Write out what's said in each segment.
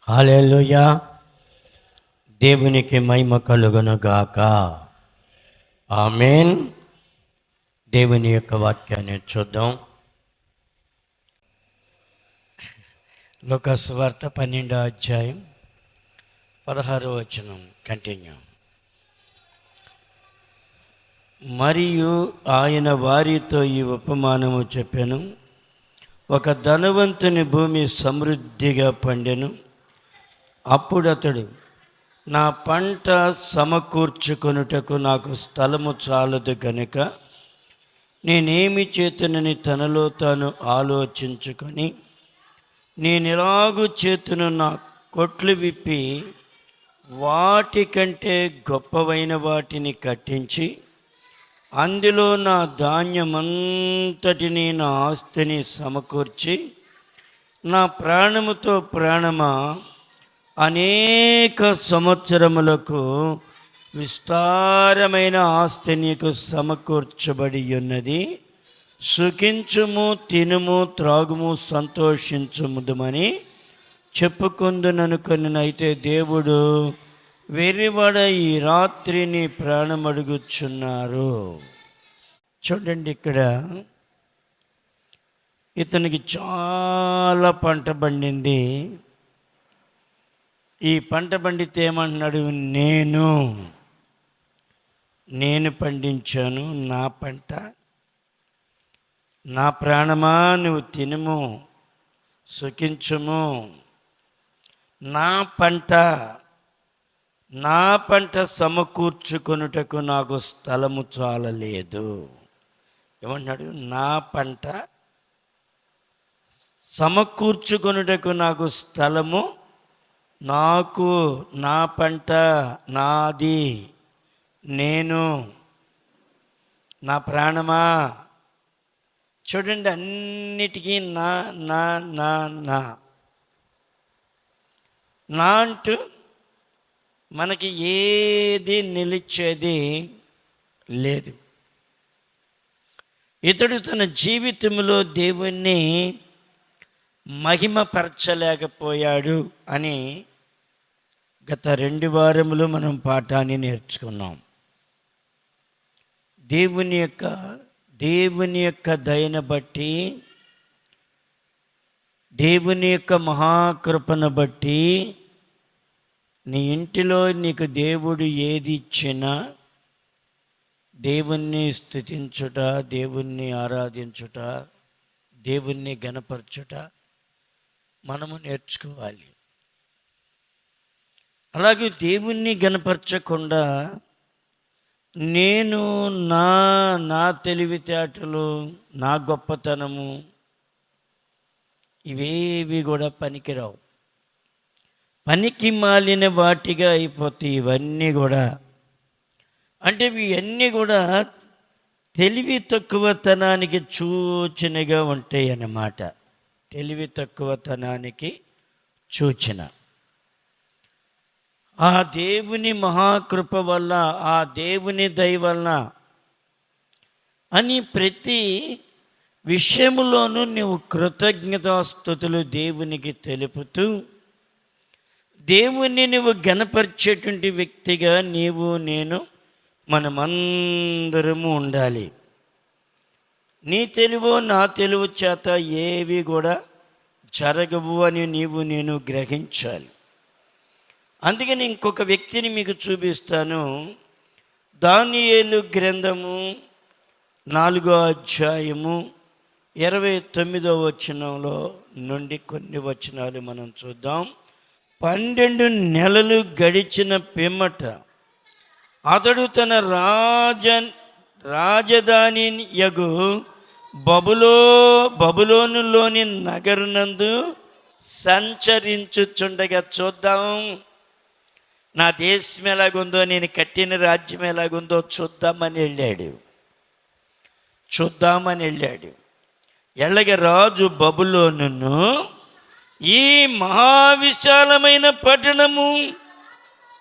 హల్లెలూయా. దేవునికి మహిమ కలుగునుగాక. ఆమేన్. దేవుని యొక్క వాక్యాన్ని చూద్దాం. లూకా సువార్త 12వ అధ్యాయం 16వ వచనం కంటిన్యూ. మరియు ఆయన వారితో ఈ ఉపమానము చెప్పెను. ఒక ధనవంతుని భూమి సమృద్ధిగా పండెను. అప్పుడు అతడు, నా పంట సమకూర్చుకొనుటకు నాకు స్థలము చాలదు కనుక నేనేమి చేతునని తనలో తాను ఆలోచించుకొని, నేనెలాగూ చేతును, నా కొట్లు విప్పి వాటికంటే గొప్పవైన వాటిని కట్టించి అందులో నా ధాన్యమంతటిని, నా ఆస్తిని సమకూర్చి, నా ప్రాణముతో ప్రాణమా, అనేక సంవత్సరములకు విస్తారమైన ఆస్తి నీకు సమకూర్చబడి ఉన్నది. సుఖించుము, తినుము, త్రాగుము, సంతోషించుముదమని చెప్పుకుందుననుకొనినైతే దేవుడు, వెర్రివాడ, ఈ రాత్రి నీ ప్రాణం అడుగుచున్నారు. చూడండి, ఇక్కడ ఇతనికి చాలా పంట పండింది. ఈ పంట పండితే ఏమంటున్నాడు? నేను పండించాను నా పంట. నా ప్రాణమా, నువ్వు తినుము, సుఖించుము. నా పంట సమకూర్చుకొనుటకు నాకు స్థలము చాలలేదు. ఏమన్నాడు? నా పంట సమకూర్చుకొనుటకు నాకు స్థలము, నాకు, నా పంట నాది, నేను, నా ప్రాణమా. చూడండి, అన్నిటికీ నా నా నా నా నా అంటూ మనకి ఏది నిలిచేది లేదు. ఇతడు తన జీవితంలో దేవుణ్ణి మహిమపరచలేకపోయాడు అని గత 2 వారములు మనం పాఠాన్ని నేర్చుకున్నాం. దేవుని యొక్క దయను బట్టి, దేవుని యొక్క మహాకృపను బట్టి నీ ఇంటిలో నీకు దేవుడు ఏది ఇచ్చినా దేవుణ్ణి స్తుతించుట, దేవుణ్ణి ఆరాధించుట, దేవుణ్ణి గణపరచుట మనము నేర్చుకోవాలి. అలాగే దేవుణ్ణి గణపరచకుండా నేను నా తెలివితేటలు, నా గొప్పతనము, ఇవేవి కూడా పనికిరావు. పనికి మాలిన వాటిగా అయిపోతాయి ఇవన్నీ కూడా. అంటే ఇవన్నీ కూడా తెలివి తక్కువతనానికి సూచనగా ఉంటాయి అన్నమాట. తెలివి తక్కువతనానికి సూచన. ఆ దేవుని మహాకృప వల్ల, ఆ దేవుని దయ వలన అని ప్రతి విషయములోనూ నువ్వు కృతజ్ఞతాస్తుతులు దేవునికి తెలుపుతూ, దేవుణ్ణి నువ్వు గణపరిచేటువంటి వ్యక్తిగా నీవు, నేను, మనమందరము ఉండాలి. నీ తెలివో నా తెలివి చేత ఏవి కూడా జరగవు అని నీవు, నేను గ్రహించాలి. అందుకని ఇంకొక వ్యక్తిని మీకు చూపిస్తాను. దానియేలు గ్రంథము 4వ అధ్యాయము 29వ వచనంలో నుండి కొన్ని వచనాలు మనం చూద్దాం. 12 నెలలు గడిచిన పిమ్మట అతడు తన రాజధాని యగు బబులోనులోని నగరునందు సంచరించుచుండగా, చూద్దాం నా దేశం ఎలాగుందో, నేను కట్టిన రాజ్యం ఎలాగుందో చూద్దామని వెళ్ళాడు. ఎల్లగా రాజు బబులోనును, ఈ మహావిశాలమైన పట్టణము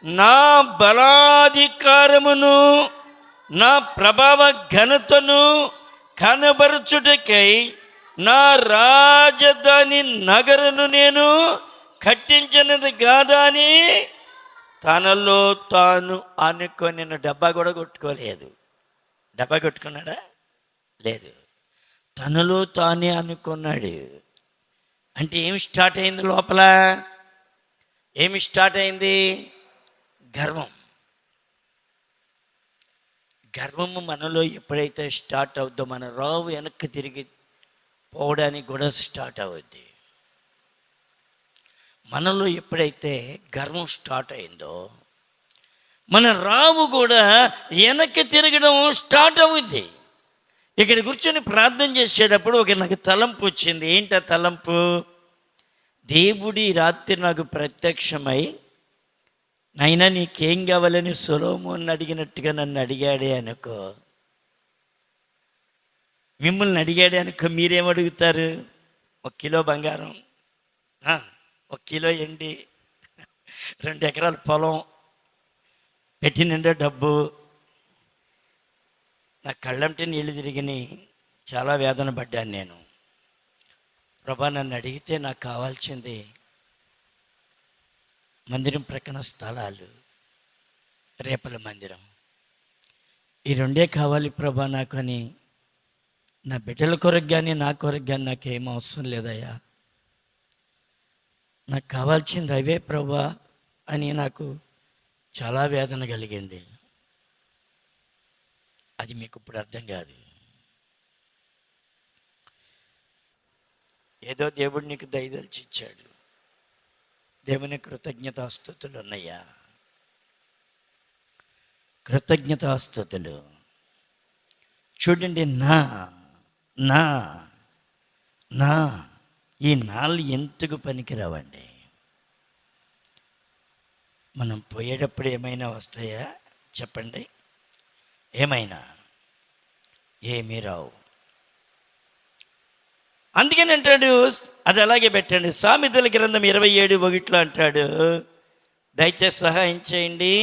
నా బలాధికారమును, నా ప్రభావ ఘనతను కనబరుచుటకై నా రాజధాని నగరును నేను కట్టించినది కాదా అని తనలో తాను అనుకొని డబ్బా కూడా కొట్టుకోలేదు. డబ్బా కొట్టుకున్నాడా? లేదు. తనలో తానే అనుకున్నాడు. అంటే ఏమి స్టార్ట్ అయింది లోపల? ఏమి స్టార్ట్ అయింది? గర్వం. గర్వము మనలో ఎప్పుడైతే స్టార్ట్ అవుద్దో మన రావు వెనక్కి తిరిగి పోవడానికి కూడా స్టార్ట్ అవుద్ది. మనలో ఎప్పుడైతే గర్వం స్టార్ట్ అయిందో మన రావు కూడా వెనక్కి తిరగడం స్టార్ట్ అవుద్ది. ఇక్కడ కూర్చొని ప్రార్థన చేసేటప్పుడు నాకు తలంపు వచ్చింది. ఏంటి ఆ తలంపు? దేవుడి రాత్రి నాకు ప్రత్యక్షమై, నైనా నీకేం కావాలని సొలొమోన్ని అడిగినట్టుగా నన్ను అడిగాడే అనుకో, మిమ్మల్ని అడిగాడే అనుకో, మీరేమడుగుతారు? 1 కిలో బంగారం, 1 కిలో ఎండి, 2 ఎకరాల పొలం, పెట్టి నిండా డబ్బు. నా కళ్ళంటే నీళ్ళు తిరిగినాయి, చాలా వేదన పడ్డాను నేను. ప్రభా, నన్ను అడిగితే నాకు కావాల్సింది మందిరం ప్రక్కన స్థలాలు, రేపల మందిరం, ఈ 2 కావాలి ప్రభా నాకు అని. నా బిడ్డల కొరకు కానీ నా కొరకు కానీ నాకేం అవసరం లేదయ్యా, నాకు కావాల్సింది అవే ప్రభా అని నాకు చాలా వేదన కలిగింది. అది మీకు ఇప్పుడు అర్థం కాదు. ఏదో దేవుడు నీకు దయదలిచి ఇచ్చాడు. దేవుని కృతజ్ఞతాస్తుతులు ఉన్నాయా? కృతజ్ఞతాస్తుతులు. చూడండి, నా నా నా ఈ నాళ్ళు ఎందుకు పనికిరావండి? మనం పోయేటప్పుడు ఏమైనా వస్తాయా చెప్పండి? ఏమైనా? ఏమీ రావు. అందుకని అంటాడు, అది అలాగే పెట్టండి. సామెతల గ్రంథం 27:1 అంటాడు, దయచేసి సహాయం చేయండి.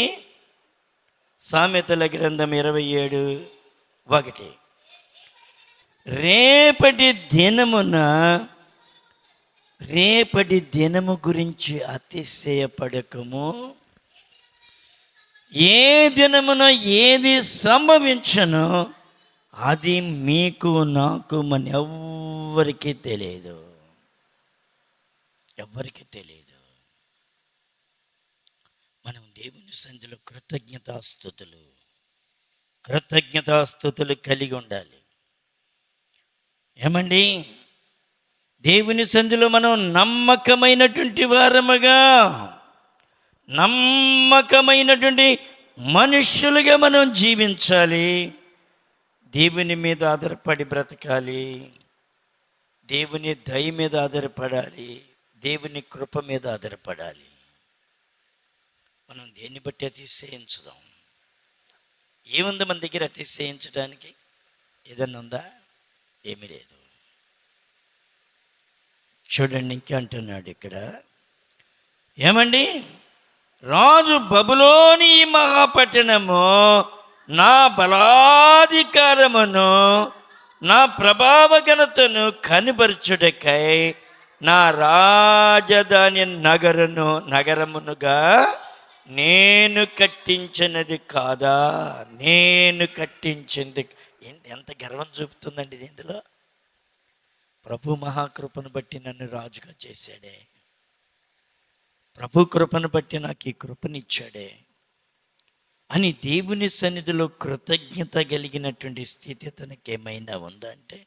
సామెతల గ్రంథం 27:1, రేపటి దినము గురించి అతిశయపడకము. ఏ దినమున ఏది సంభవించనో అది మీకు నాకు మన ఎవ్వరికీ తెలియదు. ఎవ్వరికీ తెలియదు. మనం దేవుని సన్నిధిలో కృతజ్ఞతాస్తుతులు కలిగి ఉండాలి. ఏమండి? దేవుని సన్నిధిలో మనం నమ్మకమైనటువంటి వారముగా, నమ్మకమైనటువంటి మనుష్యులుగా మనం జీవించాలి. దేవుని మీద ఆధారపడి బ్రతకాలి. దేవుని దయ మీద ఆధారపడాలి. దేవుని కృప మీద ఆధారపడాలి. మనం దేన్ని బట్టి అతిశయించుదాం? ఏముంది మన దగ్గర అతిశయించడానికి? ఏదన్నా ఉందా? ఏమీ లేదు. చూడండి, ఇంకా అంటున్నాడు ఇక్కడ, ఏమండి? రాజు బబులోని ఈ మహాపట్టణము నా బలాధికారమును నా ప్రభావ ఘనతను కనుపరచుటకై నా రాజధాని నగరమునుగా నేను కట్టించినది కాదా? నేను కట్టించింది. ఎంత గర్వం చూపుతుందండి ఇది ఇందులో. ప్రభు మహాకృపను బట్టి నన్ను రాజుగా చేశాడే, ప్రభు కృపను బట్టి నాకు ఈ కృపనిచ్చాడే అని దేవుని సన్నిధిలో కృతజ్ఞత కలిగినటువంటి స్థితి తనకి ఏమైనా ఉందా అంటే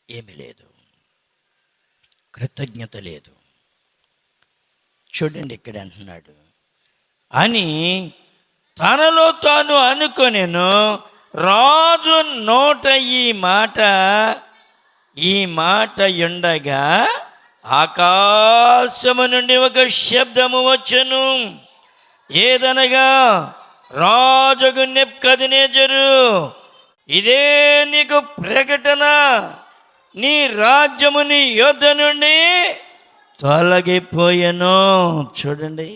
ఏమీ లేదు. కృతజ్ఞత లేదు. చూడండి, ఇక్కడ అంటున్నాడు, అని తనలో తాను అనుకొనెను. రాజు నోట ఈ మాట ఉండగా ఆకాశము నుండి ఒక శబ్దము వచ్చెను. ఏదనగా, రాజుకు నెబుకద్నెజరు, ఇదే నీకు ప్రకటన, నీ రాజ్యము నీ యొద్ద నుండి తొలగిపోయెను. చూడండి,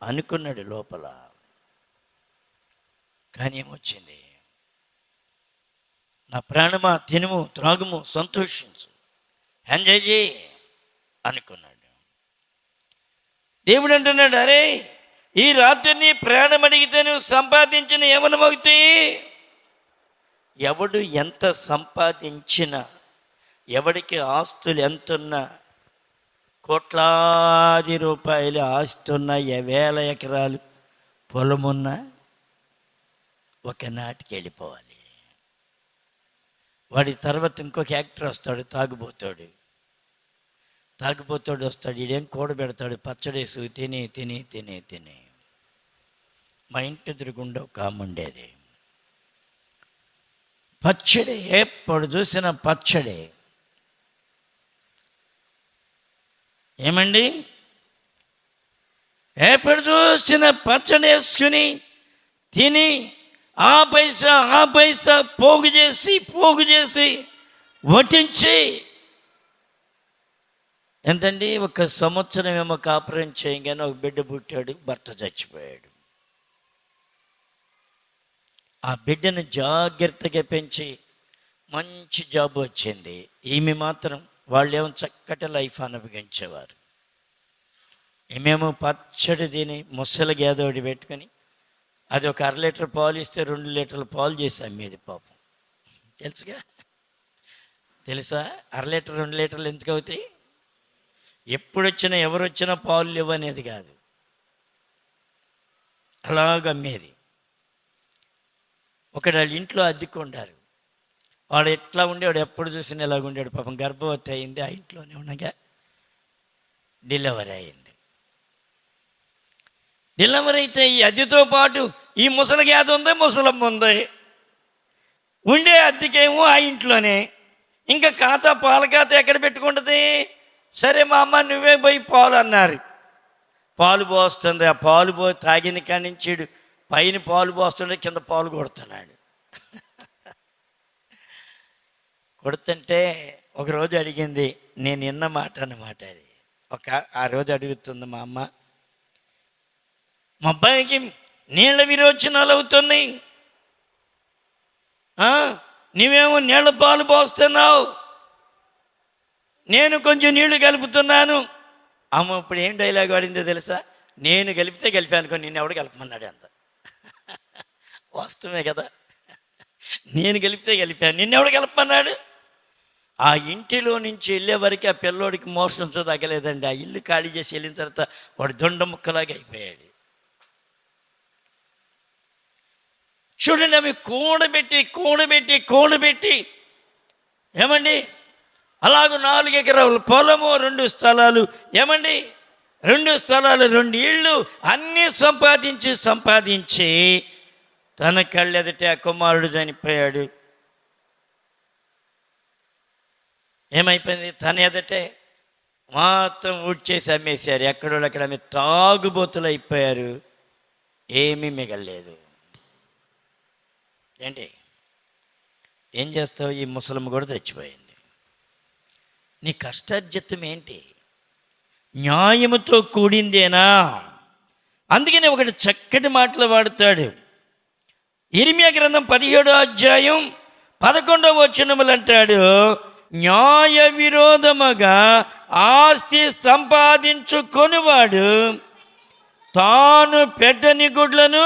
అనుకున్నాడు లోపల, కానీ ఏమొచ్చింది? నా ప్రాణమా, తినుము, త్రాగుము, సంతోషించు, ఎంజాయ్ చేయి అనుకున్నాడు. దేవుడు అంటున్నాడు, అరే ఈ రాత్రి నీ ప్రాణం అడిగితే నువ్వు సంపాదించిన ఏమనమవుతాయి? ఎవడు ఎంత సంపాదించినా, ఎవడికి ఆస్తులు ఎంతున్నా, కోట్లాది రూపాయలు ఆస్తున్నా, వేల ఎకరాలు పొలమున్నా ఒకనాటికి వెళ్ళిపోవాలి. వాడి తర్వాత ఇంకొక యాక్టర్ వస్తాడు, తాగుబోతాడు వస్తాడు. ఈడేం కూడబెడతాడు, పచ్చడేసు తిని తిని తిని తిని. మా ఇంటి ఎదురుగుండా ఒక ఆమె ఉండేది. పచ్చడి ఎప్పుడు చూసిన పచ్చడి. ఏమండి, ఎప్పుడు చూసిన పచ్చడి వేసుకుని తిని ఆ పైసా పోగు చేసి వటించి, ఎంతండి, 1 సంవత్సరం ఏమో కాపురం చేయగానే ఒక బిడ్డ పుట్టాడు, భర్త చచ్చిపోయాడు. ఆ బిడ్డను జాగ్రత్తగా పెంచి మంచి జాబ్ వచ్చింది. ఈమె మాత్రం వాళ్ళేమో చక్కటి లైఫ్ అనుభవించేవారు. ఈమెమో పచ్చడి తిని ముసలి గేదోడి పెట్టుకొని అది ఒక 1/2 లీటర్ పాలు ఇస్తే 2 లీటర్ల పాలు చేసి అమ్మేది పాపం. తెలుసా 1/2 లీటర్ 2 లీటర్లు ఎందుకు అవుతాయి? ఎప్పుడొచ్చినా ఎవరొచ్చినా పాలు లేవనేది కాదు, అలాగ అమ్మేది. ఒకడు వాళ్ళ ఇంట్లో అద్దెకుండారు. వాడు ఎట్లా ఉండేవాడు, ఎప్పుడు చూసినా ఇలాగ ఉండేవాడు. పాపం గర్భవతి అయింది, ఆ ఇంట్లోనే ఉండగా డెలివరీ అయింది. డెలివరీ అయితే ఈ అద్దెతో పాటు ఈ ముసలి గేద ఉంది, ముసలమ్మ ఉంది. ఉండే అద్దెకేమో ఆ ఇంట్లోనే. ఇంకా పాల ఖాతా ఎక్కడ పెట్టుకుంటుంది? సరే మా అమ్మ నువ్వే పోయి పాలు అన్నారు. పాలు పోస్తుంది. ఆ పాలు తాగిన కాడి నుంచి పైన పాలు పోస్తుండే, కింద పాలు కొడుతున్నాడు. కొడుతుంటే ఒకరోజు అడిగింది, నేను విన్న మాట అన్నమాట అది. ఆ రోజు అడుగుతుంది మా అమ్మ, మా అబ్బాయికి నీళ్ళ విరోచనాలు అవుతున్నాయి, నీవేమో నీళ్ళ పాలు పోస్తున్నావు, నేను కొంచెం నీళ్లు కలుపుతున్నాను. అమ్మ ఇప్పుడు ఏం డైలాగ్ వాడిందో తెలుసా? నేను కలిపాను, నిన్ను ఎవడు కలపమన్నాడు అంత. వాస్తవమే కదా, నేను కలిపాను, నిన్నెవడు కలపమన్నాడు? ఆ ఇంటిలో నుంచి వెళ్ళే వరకు ఆ పిల్లోడికి మోషన్స్ తగ్గలేదండి. ఆ ఇల్లు ఖాళీ చేసి వెళ్ళిన తర్వాత వాడు దొండ ముక్కలాగా అయిపోయాడు. చూడండి, అవి కూడబెట్టి ఏమండి, అలాగూ 4 ఎకరాల పొలము, 2 స్థలాలు, ఏమండి 2 స్థలాలు, 2 ఇళ్ళు, అన్నీ సంపాదించి తన కళ్ళెదటే ఆ కుమారుడు చనిపోయాడు. ఏమైపోయింది? తన ఎదటే మొత్తం ఊడ్చేసి అమ్మేశారు. ఎక్కడోళ్ళు అక్కడ ఆమె తాగుబోతులు అయిపోయారు. ఏమీ మిగలలేదు. ఏంటి ఏం చేస్తావు? ఈ ముసలమ్మ కూడా చచ్చిపోయింది. నీ కష్టార్జితం ఏంటి? న్యాయముతో కూడిందేనా? అందుకనే ఒకటి చక్కటి మాటలు వాడతాడు. ఇర్మియా గ్రంథం 17వ అధ్యాయం 11వ వచనములు అంటాడు, న్యాయ విరోధముగా ఆస్తి సంపాదించుకొనివాడు తాను పెట్టని గుడ్లను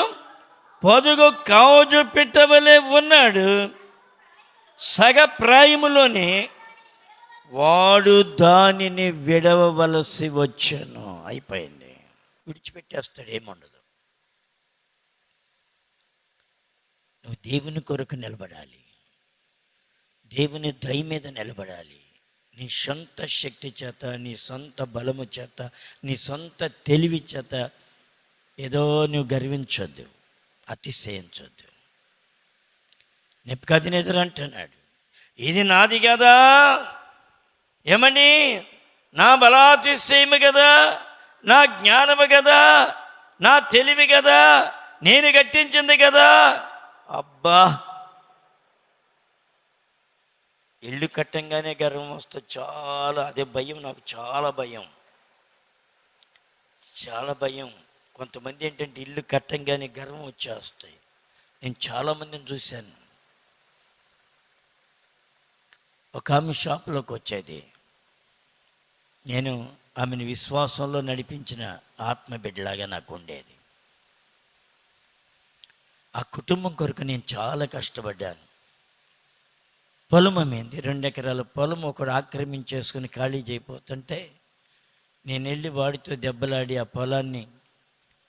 పొదుగు కౌజు పిట్టవలే ఉన్నాడు. సగప్రాయములోనే వాడు దానిని విడవవలసి వచ్చాను. అయిపోయింది, విడిచిపెట్టేస్తాడు, ఏముండదు. నువ్వు దేవుని కొరకు నిలబడాలి, దేవుని దయ మీద నిలబడాలి. నీ సొంత శక్తి చేత, నీ సొంత బలము చేత, నీ సొంత తెలివి చేత ఏదో నువ్వు గర్వించొద్దు, అతిశయించొద్దు. నెబుకద్నెజరు అంటున్నాడు, ఇది నాది కదా, ఏమని, నా బలాతిశయము కదా, నా జ్ఞానము కదా, నా తెలివి కదా, నేను కట్టించింది కదా. అబ్బా, ఇల్లు కట్టంగానే గర్వం వస్తుంది. అదే భయం, నాకు చాలా భయం. కొంతమంది ఏంటంటే ఇల్లు కట్టంగానే గర్వం వచ్చేస్తాయి. నేను చాలామందిని చూశాను. ఒక ఆమె షాప్లోకి వచ్చేది, నేను ఆమెను విశ్వాసంలో నడిపించిన ఆత్మ బిడ్డలాగా నాకు ఉండేది. ఆ కుటుంబం కొరకు నేను చాలా కష్టపడ్డాను. పొలం అమ్మేంది, 2 ఎకరాల పొలం ఒకడు ఆక్రమించేసుకుని ఖాళీ చేయిపోతుంటే నేను వెళ్ళి వాడితో దెబ్బలాడి ఆ పొలాన్ని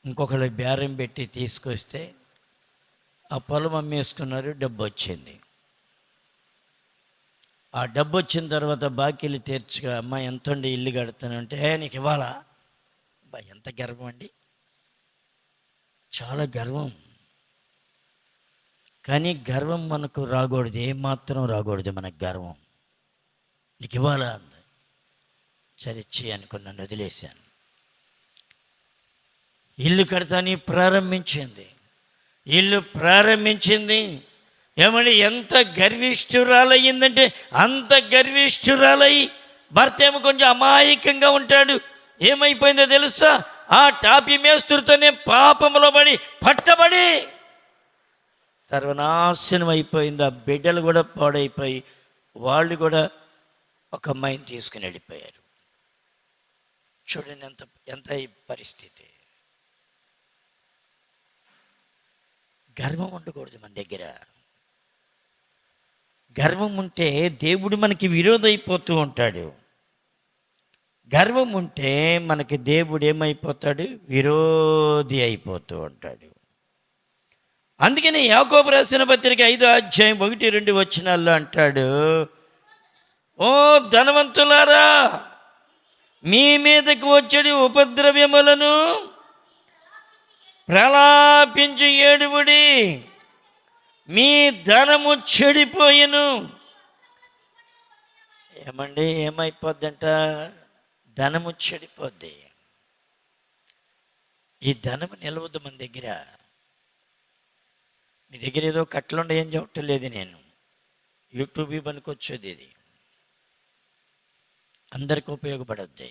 ఇంకొకళ్ళ బేరం పెట్టి తీసుకొస్తే ఆ పొలం అమ్మేసుకున్నారు. డబ్బు వచ్చింది. ఆ డబ్బు వచ్చిన తర్వాత బాకీలు తీర్చుగా, అమ్మ ఎంతండి ఇల్లు కడతానంటే, నీకు ఇవ్వాలా? ఎంత గర్వం అండి, చాలా గర్వం. కానీ గర్వం మనకు రాకూడదు, ఏమాత్రం రాకూడదు మనకు గర్వం. నీకు ఇవ్వాలా అంది. సరే చెయ్యి అనుకుని నన్ను వదిలేశాను. ఇల్లు కడతాని ప్రారంభించింది. ఇల్లు ప్రారంభించింది. ఏమని ఎంత గర్విష్ఠురాలయ్యిందంటే అంత గర్విష్ఠురాలయ్యి, భర్త ఏమో కొంచెం అమాయకంగా ఉంటాడు. ఏమైపోయిందో తెలుసా? ఆ టాపి మేస్తుడితోనే పాపంలో పడి పట్టబడి సర్వనాశనం అయిపోయింది. ఆ బిడ్డలు కూడా పాడైపోయి వాళ్ళు కూడా ఒక అమ్మాయిని తీసుకుని వెళ్ళిపోయారు. చూడండి ఎంత ఎంత ఈ పరిస్థితి. గర్వం ఉండకూడదు మన దగ్గర. గర్వం ఉంటే దేవుడు మనకి విరోధైపోతూ ఉంటాడు. గర్వం ఉంటే మనకి దేవుడు ఏమైపోతాడు? విరోధి అయిపోతూ ఉంటాడు. అందుకని యాకోబు రాసిన పత్రిక 5:1-2 అంటాడు, ఓ ధనవంతులారా, మీ మీదకు వచ్చేది ఉపద్రవ్యములను ప్రలాపించి ఏడువుడి, మీ ధనము చెడిపోయెను. ఏమండి, ఏమైపోద్దంట? ధనము చెడిపోద్ది. ఈ ధనము నిలవద్దు మన దగ్గర. మీ దగ్గర ఏదో కట్లుండే ఏం చెప్పట్లేదు నేను. యూట్యూబ్ పనికొచ్చేది ఇది, అందరికి ఉపయోగపడద్ది.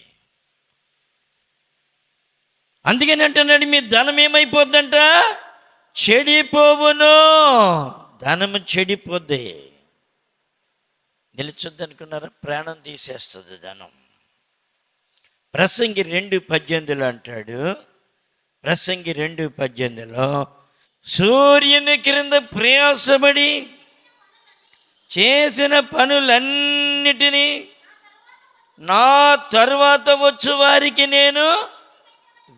అందుకని అంటున్నాడు, మీ ధనం ఏమైపోద్దంట? చెడిపోవును. ధనము చెడిపోద్ది. నిలుచుద్ది అనుకున్నారా? ప్రాణం తీసేస్తుంది ధనం. ప్రసంగి 2:18 అంటాడు, ప్రసంగి 2:18, సూర్యుని క్రింద ప్రయాసపడి చేసిన పనులన్నిటినీ నా తరువాత వచ్చు వారికి నేను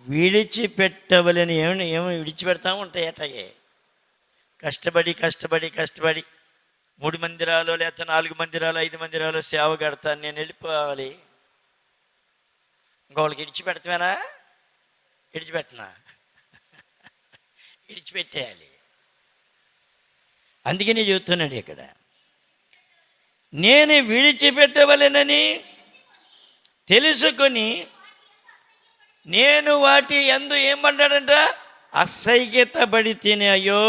విడిచిపెట్టవలని. ఏమో విడిచిపెడతా ఉంటాయి అట్లాగే. కష్టపడి 3 మందిరాలు లేకపోతే 4 మందిరాలు 5 మందిరాలు సేవ కడతాను, నేను వెళ్ళిపోవాలి. ఇంకోళ్ళకి విడిచిపెడతానా? విడిచిపెట్టనా? విడిచిపెట్టేయాలి. అందుకని చెబుతున్నాడు ఇక్కడ, నేను విడిచిపెట్టవలెనని తెలుసుకొని నేను వాటి యందు ఏమన్నాడంట? అసహ్యత పడి తిని, అయ్యో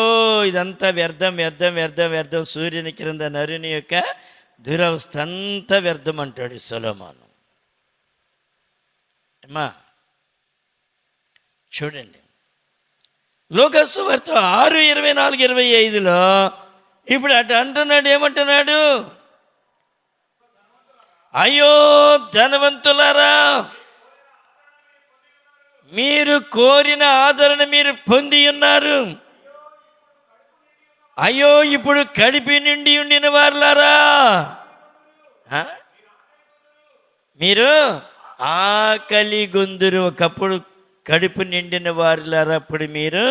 ఇదంతా వ్యర్థం వ్యర్థం వ్యర్థం వ్యర్థం, సూర్యుని క్రింద నరుని యొక్క దురవస్థ అంతా వ్యర్థం అంటాడు సొలొమోను. అమ్మా చూడండి, లూకా సువార్త 6:24-25 ఇప్పుడు అటు అంటున్నాడు. ఏమంటున్నాడు? అయ్యో ధనవంతులారా, మీరు కోరిన ఆదరణ మీరు పొంది ఉన్నారు. అయ్యో ఇప్పుడు కడుపు నిండి ఉండిన వారులారా, మీరు ఆకలి గొందురు. ఒకప్పుడు కడుపు నిండిన వారులారా, అప్పుడు మీరు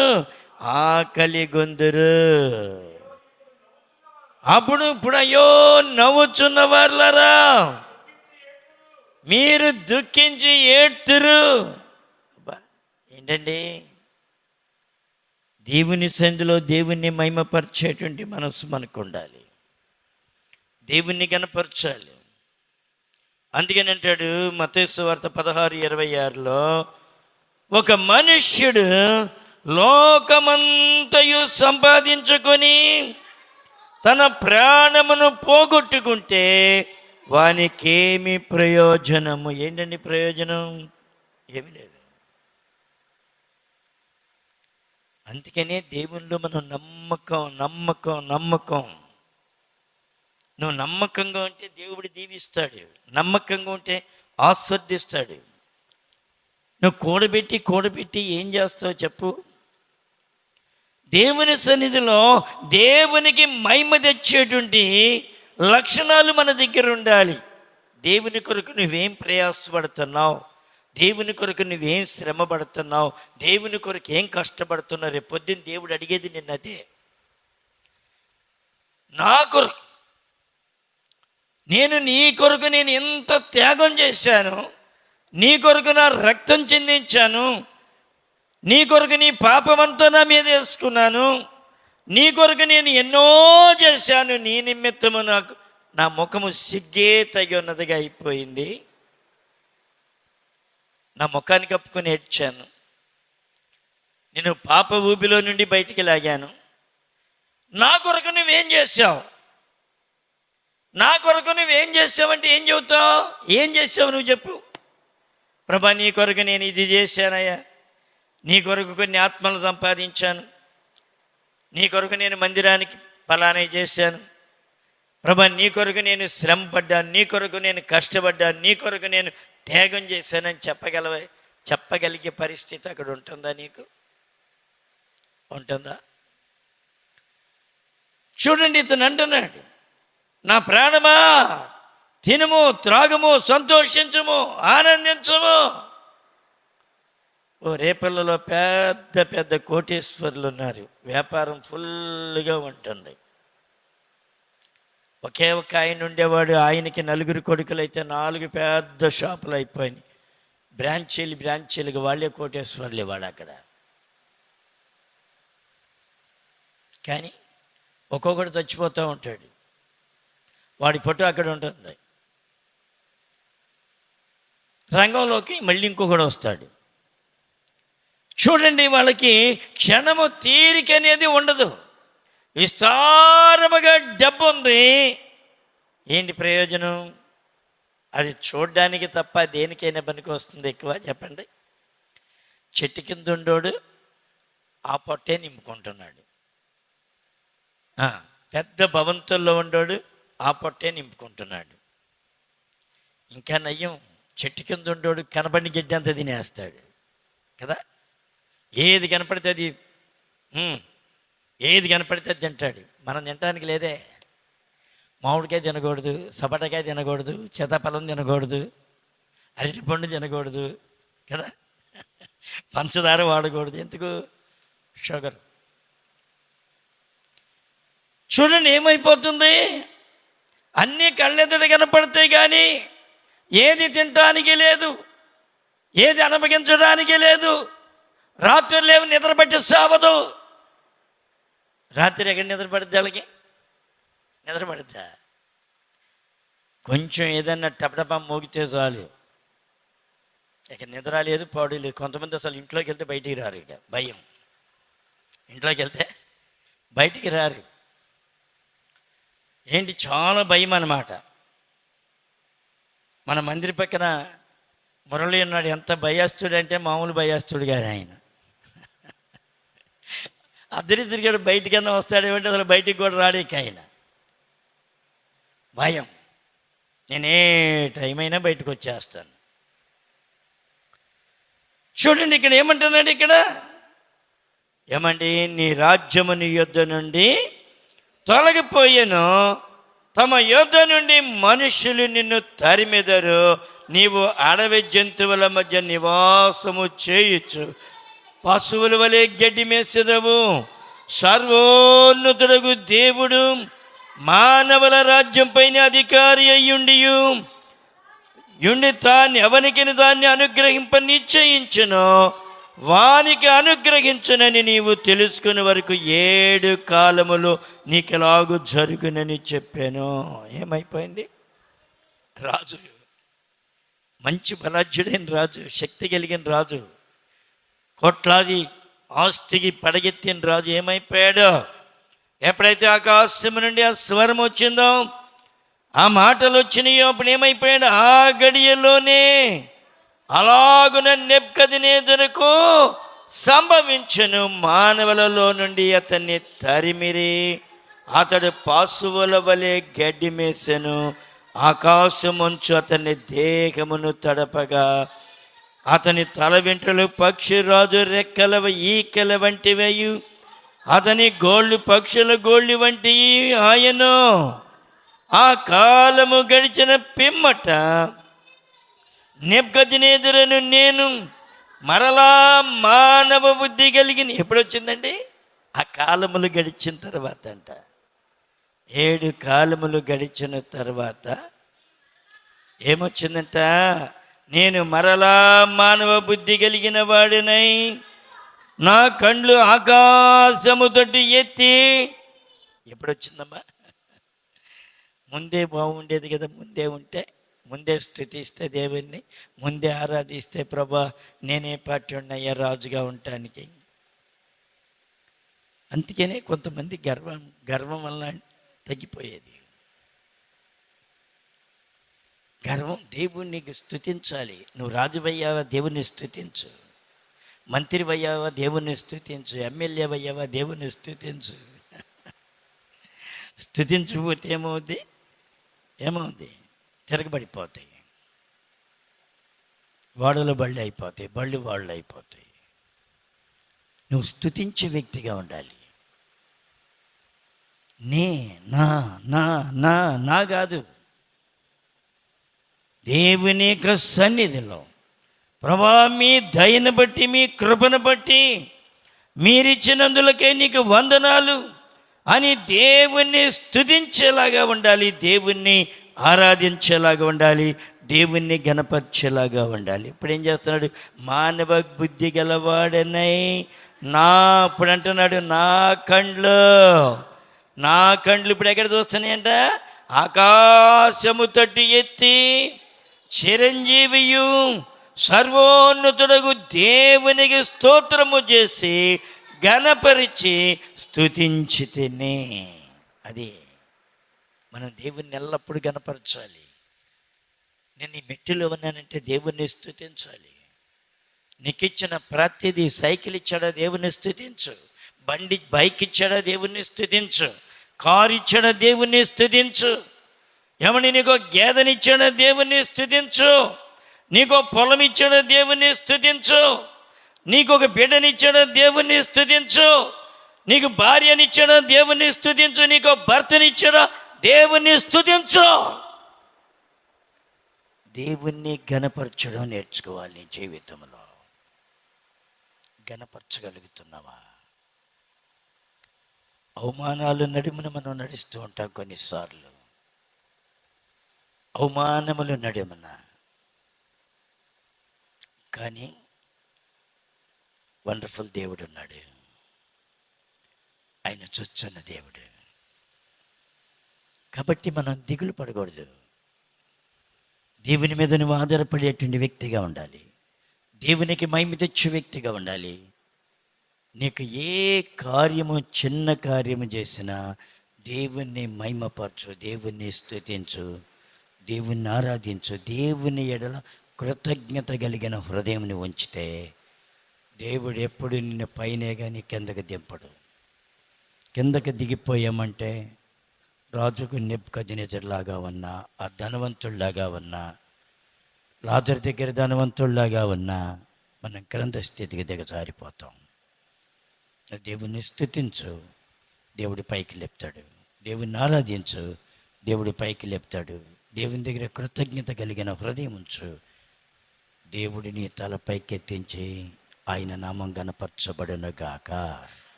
ఆకలి గొందురు. ఇప్పుడు అయ్యో నవ్వుచున్న వారులారా, మీరు దుఃఖించి ఏడ్తురు. ఏంటండి, దేవుని సంధిలో దేవుణ్ణి మహిమపరిచేటువంటి మనసు మనకు ఉండాలి. దేవుణ్ణి గణపరచాలి. అందుకని అంటాడు మత్తయి సువార్త 16:26, ఒక మనుష్యుడు లోకమంతయు సంపాదించుకొని తన ప్రాణమును పోగొట్టుకుంటే వానికేమి ప్రయోజనము? ఏంటండి ప్రయోజనం? ఏమీ లేదు. అందుకనే దేవునిలో మనం నమ్మకం. నువ్వు నమ్మకంగా ఉంటే దేవుడు దీవిస్తాడు, నమ్మకంగా ఉంటే ఆస్వాదిస్తాడు. నువ్వు కూడబెట్టి ఏం చేస్తావు చెప్పు? దేవుని సన్నిధిలో దేవునికి మహిమ తెచ్చేటువంటి లక్షణాలు మన దగ్గర ఉండాలి. దేవుని కొరకు నువ్వేం ప్రయాసపడుతున్నావు, దేవుని కొరకు నువ్వేం శ్రమ పడుతున్నావు, దేవుని కొరకు ఏం కష్టపడుతున్నావు. రేపు పొద్దున్న దేవుడు అడిగేది నిన్నదే. నా కొరకు నీ కొరకు నేను ఎంత త్యాగం చేశాను, నీ కొరకు నా రక్తం చిందించాను, నీ కొరకు నీ పాపమంతా నా మీద వేసుకున్నాను, నీ కొరకు నేను ఎన్నో చేశాను, నీ నిమిత్తము నాకు నా ముఖము సిగ్గే తగి ఉన్నదిగా అయిపోయింది. నా ముఖాన్ని కప్పుకొని ఏడ్చాను, నేను పాప ఊబిలో నుండి బయటికి లాగాను. నా కొరకు నువ్వేం చేశావు, నా కొరకు నువ్వేం చేసావంటే ఏం చెబుతావు? ఏం చేసావు నువ్వు చెప్పు. ప్రభా, నీ కొరకు నేను ఇది చేశానయ్యా, నీ కొరకు కొన్ని ఆత్మలు సంపాదించాను, నీ కొరకు నేను మందిరానికి ఫలానా చేశాను, ప్రభా నీ కొరకు నేను శ్రమ పడ్డాను, నీ కొరకు నేను కష్టపడ్డాను, నీ కొరకు నేను త్యాగం చేశానని చెప్పగలిగే పరిస్థితి అక్కడ ఉంటుందా? నీకు ఉంటుందా? చూడండి, ఇతను అంటున్నాడు, నా ప్రాణమా తినుము, త్రాగము, సంతోషించము, ఆనందించము. ఓ రేపల్లలో పెద్ద పెద్ద కోటేశ్వరులు ఉన్నారు, వ్యాపారం ఫుల్గా ఉంటుంది. ఒకే ఒక ఆయన ఉండేవాడు, ఆయనకి 4 కొడుకులు అయితే 4 పెద్ద షాపులు అయిపోయినాయి. బ్రాంచీలుగా వాళ్ళే కోటేశ్వర్లు వాడు అక్కడ. కానీ ఒక్కొక్కడు చచ్చిపోతూ ఉంటాడు, వాడి ఫోటో అక్కడ ఉంటుంది. రంగంలోకి మళ్ళీ ఇంకొకడు వస్తాడు. చూడండి, వాళ్ళకి క్షణము తీరిక అనేది ఉండదు. విస్తారముగా డబ్బు ఉంది, ఏంటి ప్రయోజనం? అది చూడ్డానికి తప్ప దేనికైనా పనికి వస్తుంది ఎక్కువ చెప్పండి. చెట్టు కింద ఉండోడు ఆ పొట్టే నింపుకుంటున్నాడు, పెద్ద భవంతుల్లో ఉండోడు ఆ పొట్టే నింపుకుంటున్నాడు. ఇంకా నయ్యం, చెట్టు కింద ఉండోడు కనబడిన గడ్డి అంతా తినేస్తాడు కదా. ఏది కనపడితే అది తింటాడు. మనం తినడానికి లేదే. మామిడికాయ తినకూడదు, సపటకాయ తినకూడదు, చేతఫలం తినకూడదు, అరటిపండు తినకూడదు కదా, పంచదార వాడకూడదు. ఎందుకు? షుగర్. చూడండి ఏమైపోతుంది, అన్నీ కళ్ళెదుట కనపడతాయి కానీ ఏది తినటానికి లేదు, ఏది అనుభవించడానికి లేదు. రాత్రి లేవు, నిద్ర పట్టి సావదు. రాత్రి ఎక్కడ నిద్ర పడుద్ది? వాళ్ళకి నిద్ర పడుద్దా? కొంచెం ఏదన్నా టపటపా మోగితే చాలు, ఇక నిద్ర లేదు, పాడు లేదు. కొంతమంది అసలు ఇంట్లోకి వెళ్తే బయటికి రారు, ఇక భయం. ఇంట్లోకి వెళ్తే బయటికి రారు. ఏంటి? చాలా భయం అన్నమాట. మన మందిరి పక్కన మురళి ఉన్నాడు, ఎంత భయస్తుడు అంటే మామూలు భయస్తుడు కానీ ఆయన. అద్దరి తిరిగాడు, బయటికన్నా వస్తాడేమంటే అసలు బయటికి కూడా రాడేకి ఆయన. భయం. నేనే టైం అయినా బయటకు వచ్చేస్తాను. చూడండి ఇక్కడ ఏమంటున్నాడు, ఇక్కడ ఏమండి, నీ రాజ్యము నీ యొద్ద నుండి తొలగిపోయాను, తమ యొద్ద నుండి మనుషులు నిన్ను తరిమెదరు, నీవు అడవి జంతువుల మధ్య నివాసము చేయొచ్చు, పశువుల వలె గడ్డి మేసెదవు. సర్వోన్నతుడగు దేవుడు మానవుల రాజ్యం పైన అధికారి అయ్యుండి తాన్ని ఎవరికి దాన్ని అనుగ్రహింప నిశ్చయించును, వానికి అనుగ్రహించునని నీవు తెలుసుకునే వరకు 7 కాలములు నీకెలాగూ జరుగునని చెప్పాను. ఏమైపోయింది? రాజు, మంచి బలాఢ్యుడైన రాజు, శక్తి కలిగిన రాజు, కోట్లాది ఆస్తికి పడగెత్తిన రాజు ఏమైపోయాడు? ఎప్పుడైతే ఆకాశం నుండి ఆ స్వరం వచ్చిందో, ఆ మాటలు వచ్చినాయో, అప్పుడు ఏమైపోయాడు? ఆ గడియలోనే అలాగున నెబుకద్నెజరుకు సంభవించును. మానవులలో నుండి అతన్ని తరిమిరి, అతడు పశువుల వలె గడ్డి మేసెను, ఆకాశమంచు అతన్ని దేహమును తడపగా అతని తల వెంట్రులు పక్షిరాజు రెక్కల ఈకల వంటివయు, అతని గోళ్ళు పక్షుల గోళ్ళు వంటి ఆయను. ఆ కాలము గడిచిన పిమ్మట నెబుకద్నెజరును నేను మరలా మానవ బుద్ధి కలిగిన. ఎప్పుడు వచ్చిందండి? ఆ కాలములు గడిచిన తర్వాత అంట. 7 కాలములు గడిచిన తర్వాత ఏమొచ్చిందంట? నేను మరలా మానవ బుద్ధి కలిగిన వాడినై నా కండ్లు ఆకాశము తోటి ఎత్తి. ఎప్పుడు వచ్చిందమ్మా? ముందే బాగుండేది కదా. ముందే ఉంటే, ముందే స్తుతిస్తే దేవుణ్ణి, ముందే ఆరాధిస్తే ప్రభా నేనే పార్టీ ఉన్నాయా రాజుగా ఉండటానికి. అందుకనే కొంతమంది గర్వం వల్ల తగ్గిపోయేది. గర్వం. దేవుణ్ణి స్తుతించాలి. నువ్వు రాజువయ్యావా, దేవుణ్ణి స్తుతించు. మంత్రివయ్యావా, దేవుణ్ణి స్తుతించు. ఎమ్మెల్యేవయ్యావా, దేవుణ్ణి స్తుతించు. స్తుతించకపోతే ఏమవుద్ది? తిరగబడిపోతాయి. వాడలు బళ్ళు అయిపోతాయి, బళ్ళు వాళ్ళు అయిపోతాయి. నువ్వు స్తుతించే వ్యక్తిగా ఉండాలి. నా నా నా నా కాదు. దేవుని యొక్క సన్నిధిలో ప్రభా మీ దయను బట్టి, మీ కృపను బట్టి, మీరిచ్చినందులకే నీకు వందనాలు అని దేవుణ్ణి స్తుతించేలాగా ఉండాలి. దేవుణ్ణి ఆరాధించేలాగా ఉండాలి. దేవుణ్ణి గణపరిచేలాగా ఉండాలి. ఇప్పుడు ఏం చేస్తున్నాడు? మానవ బుద్ధి గలవాడనై ఇప్పుడు అంటున్నాడు నా కండ్లు ఇప్పుడు ఎక్కడ చూస్తున్నాయంట? ఆకాశము తట్టి ఎత్తి చిరంజీవియు సర్వోన్నతుడగు దేవునికి స్తోత్రము చేసి గణపరిచి స్తుతించితిని. అది మనం దేవుణ్ణి ఎల్లప్పుడూ గణపరచాలి. నేను ఈ మెట్టిలో ఉన్నానంటే దేవుణ్ణి స్తుతించాలి. నీకు ఇచ్చిన ప్రతిదీ, సైకిల్ ఇచ్చాడా దేవుణ్ణి స్తుతించు. బైక్ ఇచ్చాడా దేవుణ్ణి స్తుతించు. కారు ఇచ్చాడా దేవుణ్ణి స్తుతించు. ఏమని నీకో గేదెనిచ్చాడా దేవుణ్ణి స్తుతించు. నీకో పొలం ఇచ్చాడా దేవుణ్ణి స్తుతించు. నీకు ఒక బిడ్డనిచ్చాడా దేవుణ్ణి స్తుతించు. నీకు భార్యనిచ్చాడా దేవుణ్ణి స్తుతించు. నీకు భర్తనిచ్చాడా దేవుణ్ణి స్తుతించు. దేవుణ్ణి గణపరచడం నేర్చుకోవాలి. నీ జీవితంలో గణపరచగలుగుతున్నావా? అవమానాలు నడుమున మనం నడుస్తూ ఉంటాం. కొన్నిసార్లు అవమానములు నడుమున, కానీ వండర్ఫుల్ దేవుడు ఉన్నాడు. ఆయన చూస్తున్న దేవుడు. కాబట్టి మనం దిగులు పడకూడదు. దేవుని మీద నువ్వు ఆధారపడేటువంటి వ్యక్తిగా ఉండాలి. దేవునికి మహిమ తెచ్చే వ్యక్తిగా ఉండాలి. నీకు ఏ కార్యము, చిన్న కార్యము చేసినా దేవుణ్ణి మహిమపరచు, దేవుణ్ణి స్తుతించు, దేవుణ్ణి ఆరాధించు. దేవుని ఎడల కృతజ్ఞత కలిగిన హృదయంని ఉంచితే దేవుడు ఎప్పుడు నిన్ను పైనే కానీ కిందకి దింపడు. కిందకి దిగిపోయామంటే రాజుకు నెబుకద్నెజరులాగా ఉన్నా, ఆ ధనవంతుల్లాగా ఉన్నా, లాజరు దగ్గర ధనవంతుల్లాగా ఉన్నా మనం క్రింద స్థితికి దిగజారిపోతాం. దేవుణ్ణి స్తుతించు, దేవుడి పైకి లేపుతాడు. దేవుణ్ణి ఆరాధించు, దేవుడి పైకి లేపుతాడు. దేవుని దగ్గర కృతజ్ఞత కలిగిన హృదయం ఉంచు. దేవుడిని తల పైకెత్తించి ఆయన నామం గణపరచబడునుగాక.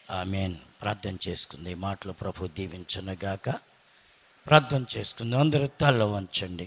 ఆమేన్. ప్రార్థన చేసుకుంది. మాటలు ప్రభు దీవించునుగాక. ప్రార్థన చేసుకుంది. అందరూ తల వంచండి.